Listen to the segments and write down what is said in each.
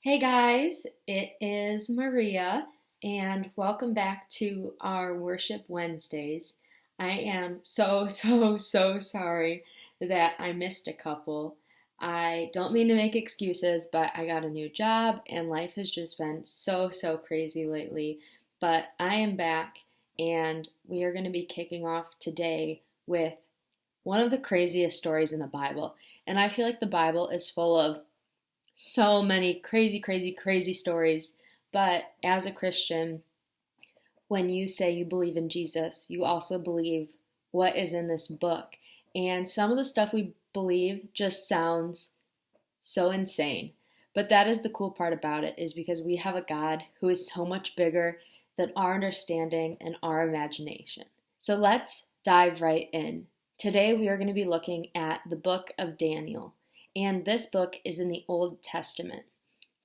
Hey guys, it is Maria, and welcome back to our Worship Wednesdays. I am so sorry that I missed a couple. I don't mean to make excuses, but I got a new job and life has just been so crazy lately. But I am back, and we are going to be kicking off today with one of the craziest stories in the Bible. And I feel like the Bible is full of so many crazy stories. But as a Christian, when you say you believe in Jesus, you also believe what is in this book. And some of the stuff we believe just sounds so insane. But that is the cool part about it, is because we have a God who is so much bigger than our understanding and our imagination. So let's dive right in. Today we are going to be looking at the book of Daniel. And this book is in the Old Testament.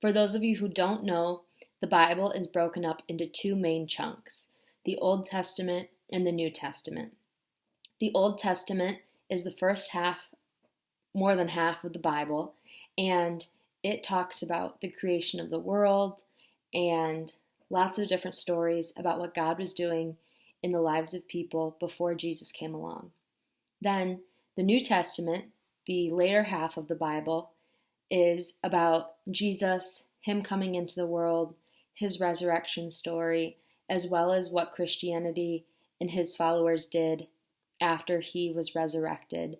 For those of you who don't know, the Bible is broken up into two main chunks, the Old Testament and the New Testament. The Old Testament is the first half, more than half of the Bible, and it talks about the creation of the world and lots of different stories about what God was doing in the lives of people before Jesus came along. Then the New Testament, the later half of the Bible, is about Jesus, him coming into the world, his resurrection story, as well as what Christianity and his followers did after he was resurrected.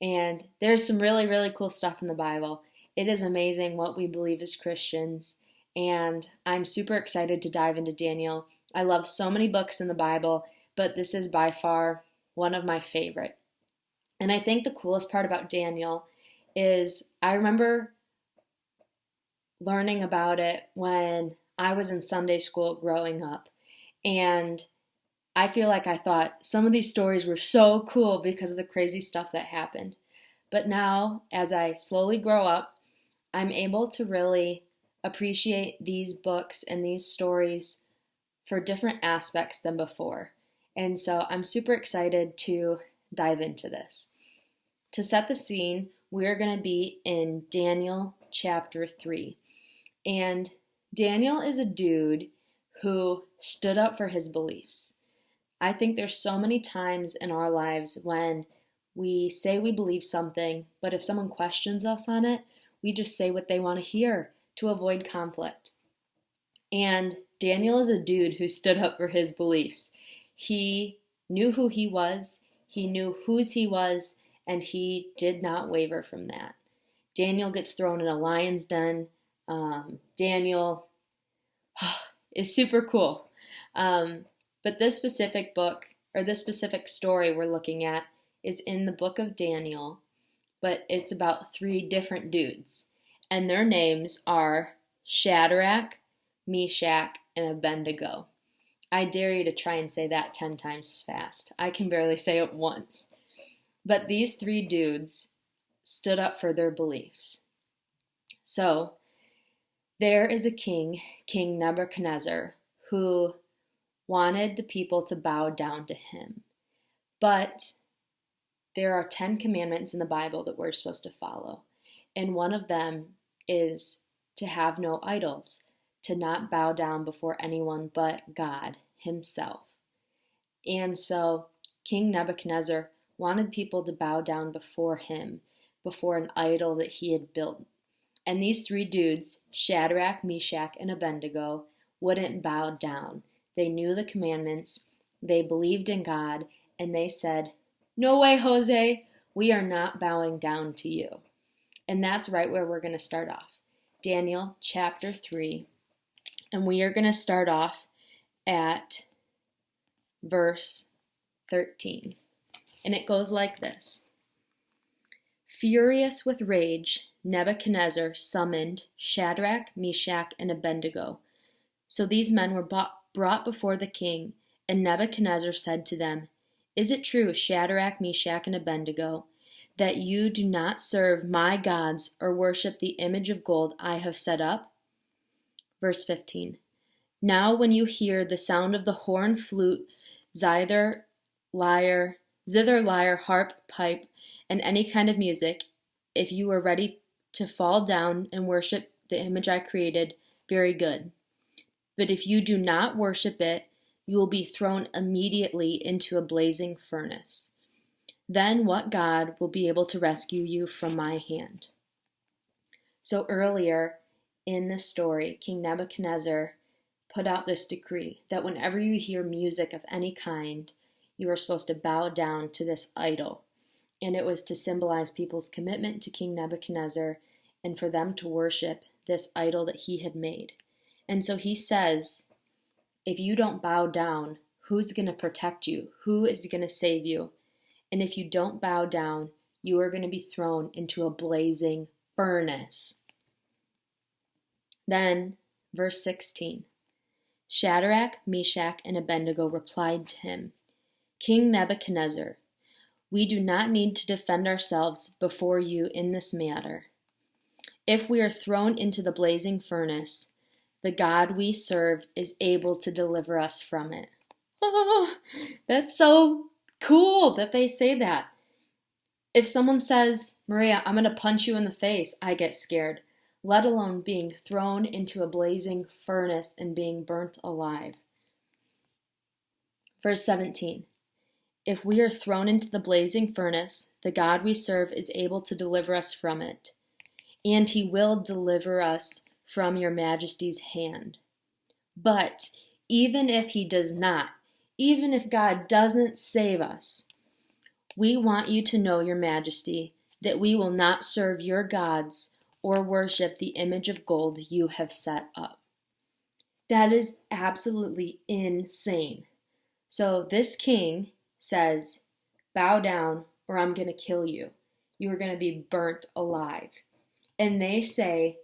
And there's some really cool stuff in the Bible. It is amazing what we believe as Christians, and I'm super excited to dive into Daniel. I love so many books in the Bible, but this is by far one of my favorite. And I think the coolest part about Daniel is I remember learning about it when I was in Sunday school growing up. And I feel like I thought some of these stories were so cool because of the crazy stuff that happened. But now, as I slowly grow up, I'm able to really appreciate these books and these stories for different aspects than before. And so I'm super excited to dive into this. To set the scene, we're going to be in Daniel chapter 3. And Daniel is a dude who stood up for his beliefs. I think there's so many times in our lives when we say we believe something, but if someone questions us on it, we just say what they want to hear to avoid conflict. And Daniel is a dude who stood up for his beliefs. He knew who he was, he knew whose he was, and he did not waver from that. Daniel gets thrown in a lion's den. Daniel is super cool. But this specific book, or this specific story we're looking at, is in the book of Daniel, but it's about three different dudes. And their names are Shadrach, Meshach, and Abednego. I dare you to try and say that 10 times fast. I can barely say it once. But these three dudes stood up for their beliefs. So there is a king, King Nebuchadnezzar, who wanted the people to bow down to him. But there are 10 commandments in the Bible that we're supposed to follow. And one of them is to have no idols, to not bow down before anyone but God himself. And so King Nebuchadnezzar wanted people to bow down before him, before an idol that he had built. And these three dudes, Shadrach, Meshach, and Abednego, wouldn't bow down. They knew the commandments, they believed in God, and they said, "No way, Jose, we are not bowing down to you." And that's right where we're going to start off. Daniel chapter 3, and we are going to start off at verse 13. And it goes like this. Furious with rage, Nebuchadnezzar summoned Shadrach, Meshach, and Abednego. So these men were brought before the king, and Nebuchadnezzar said to them, "Is it true, Shadrach, Meshach, and Abednego, that you do not serve my gods or worship the image of gold I have set up?" Verse 15. Now when you hear the sound of the horn, flute, zither, lyre, harp, pipe, and any kind of music, if you are ready to fall down and worship the image I created, very good. But if you do not worship it, you will be thrown immediately into a blazing furnace. Then what God will be able to rescue you from my hand?" So earlier in this story, King Nebuchadnezzar put out this decree that whenever you hear music of any kind, you are supposed to bow down to this idol. And it was to symbolize people's commitment to King Nebuchadnezzar and for them to worship this idol that he had made. And so he says, if you don't bow down, who's going to protect you? Who is going to save you? And if you don't bow down, you are going to be thrown into a blazing furnace. Then, verse 16. Shadrach, Meshach, and Abednego replied to him, "King Nebuchadnezzar, we do not need to defend ourselves before you in this matter. If we are thrown into the blazing furnace, the God we serve is able to deliver us from it." Oh, that's so cool that they say that. If someone says, "Maria, I'm going to punch you in the face," I get scared, let alone being thrown into a blazing furnace and being burnt alive. Verse 17. If we are thrown into the blazing furnace, the God we serve is able to deliver us from it, and he will deliver us from your majesty's hand. But even if he does not, even if God doesn't save us, we want you to know, your majesty, that we will not serve your gods or worship the image of gold you have set up. That is absolutely insane. So this king says, bow down or I'm going to kill you. You are going to be burnt alive. And they say,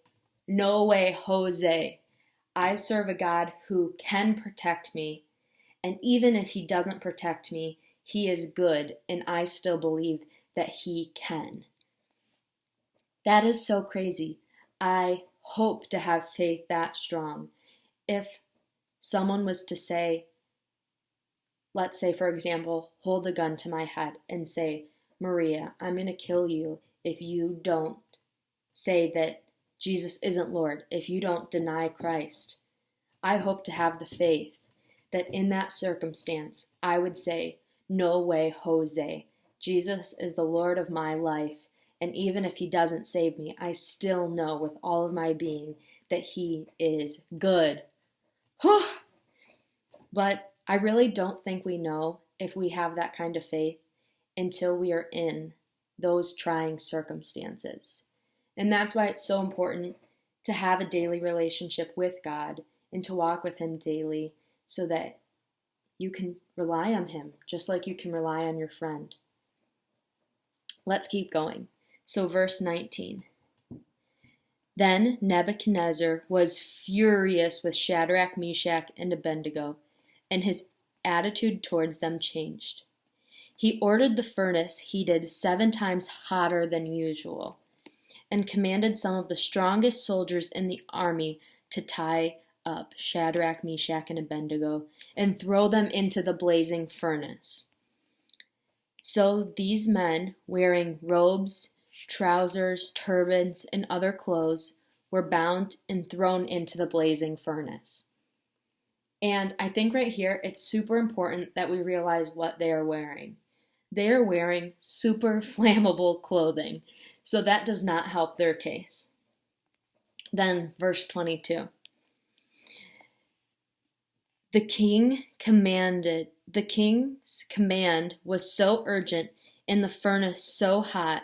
no way, Jose. I serve a God who can protect me. And even if he doesn't protect me, he is good. And I still believe that he can. That is so crazy. I hope to have faith that strong. If someone was to say, let's say, for example, hold a gun to my head and say, Maria, I'm going to kill you if you don't say that Jesus isn't Lord, if you don't deny Christ. I hope to have the faith that in that circumstance, I would say, no way, Jose. Jesus is the Lord of my life. And even if he doesn't save me, I still know with all of my being that he is good. Whew. But I really don't think we know if we have that kind of faith until we are in those trying circumstances. And that's why it's so important to have a daily relationship with God and to walk with him daily so that you can rely on him just like you can rely on your friend. Let's keep going. So verse 19. Then Nebuchadnezzar was furious with Shadrach, Meshach, and Abednego, and his attitude towards them changed. He ordered the furnace heated 7 times hotter than usual, and commanded some of the strongest soldiers in the army to tie up Shadrach, Meshach, and Abednego, and throw them into the blazing furnace. So these men, wearing robes, trousers, turbans, and other clothes, were bound and thrown into the blazing furnace. And I think right here, it's super important that we realize what they are wearing. They are wearing super flammable clothing, so that does not help their case. Then, verse 22. The king's command was so urgent and the furnace so hot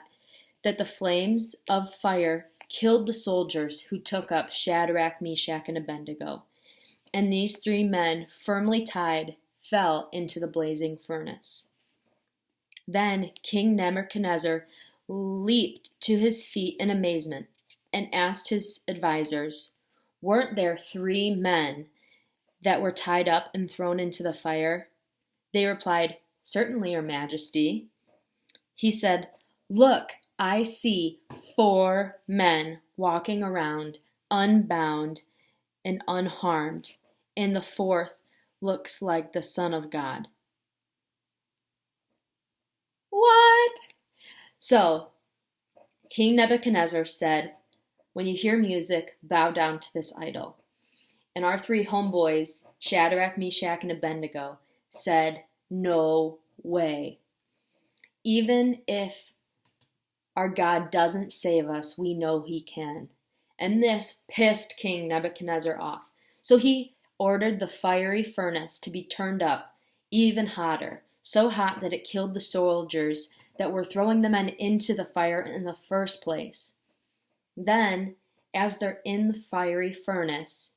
that the flames of fire killed the soldiers who took up Shadrach, Meshach, and Abednego. And these 3 men, firmly tied, fell into the blazing furnace. Then King Nebuchadnezzar leaped to his feet in amazement and asked his advisors, "Weren't there 3 men that were tied up and thrown into the fire?" They replied, "Certainly, Your Majesty." He said, "Look, I see 4 men walking around unbound and unharmed, and the 4th looks like the Son of God." What? So, King Nebuchadnezzar said, When you hear music, bow down to this idol. And our three homeboys, Shadrach, Meshach, and Abednego, said, no way. Even if our God doesn't save us, we know he can. And this pissed King Nebuchadnezzar off. So he ordered the fiery furnace to be turned up even hotter, so hot that it killed the soldiers that were throwing the men into the fire in the first place. Then, as they're in the fiery furnace,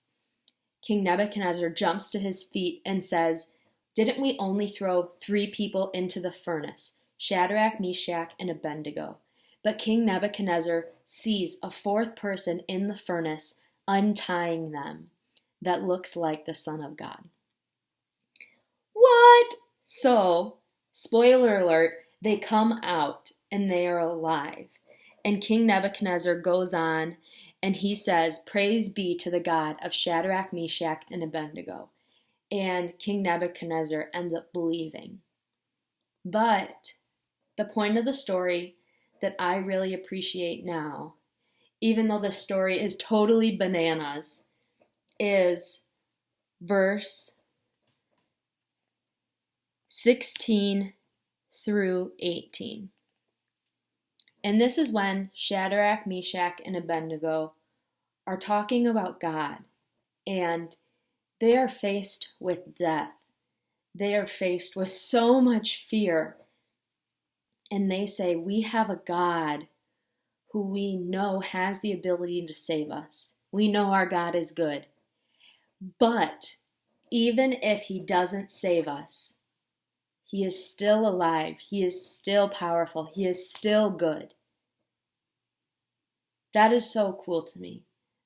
King Nebuchadnezzar jumps to his feet and says, didn't we only throw 3 people into the furnace, Shadrach, Meshach, and Abednego? But King Nebuchadnezzar sees a 4th person in the furnace untying them that looks like the Son of God. What? So, spoiler alert, they come out and they are alive. And King Nebuchadnezzar goes on and he says, praise be to the God of Shadrach, Meshach, and Abednego. And King Nebuchadnezzar ends up believing. But the point of the story that I really appreciate now, even though the story is totally bananas, is verse 16 through 18. And this is when Shadrach, Meshach, and Abednego are talking about God, and they are faced with death. They are faced with so much fear. And they say, we have a God who we know has the ability to save us. We know our God is good. But even if he doesn't save us, he is still alive. He is still powerful. He is still good. That is so cool to me,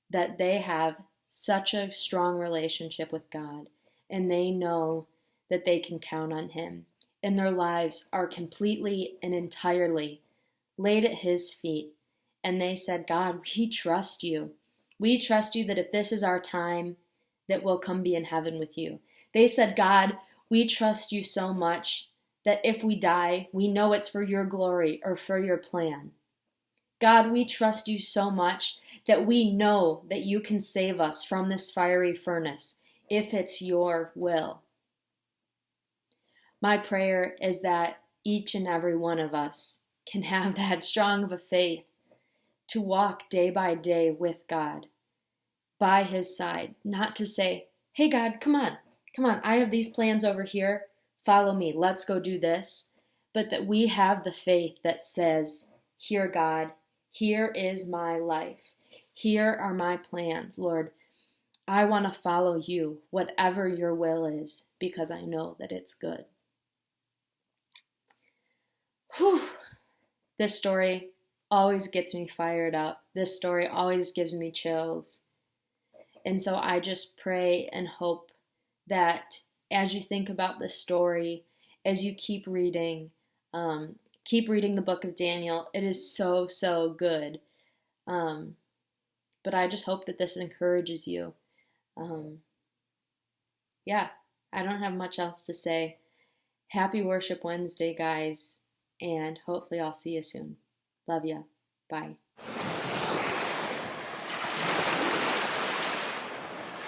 that they have such a strong relationship with God, and they know that they can count on him, and their lives are completely and entirely laid at his feet. And they said, God, we trust you. We trust you that if this is our time, that we'll come be in heaven with you. They said, God, we trust you so much that if we die, we know it's for your glory or for your plan. God, we trust you so much that we know that you can save us from this fiery furnace if it's your will. My prayer is that each and every one of us can have that strong of a faith to walk day by day with God, by his side, not to say, hey God, come on, I have these plans over here, follow me, let's go do this, but that we have the faith that says, here God, here is my life, here are my plans, Lord, I want to follow you, whatever your will is, because I know that it's good. Whew. This story always gets me fired up. This story always gives me chills. And so I just pray and hope that as you think about this story, as you keep reading the book of Daniel, it is so, so good. But I just hope that this encourages you. Yeah, I don't have much else to say. Happy Worship Wednesday, guys, and hopefully I'll see you soon. Love ya. Bye.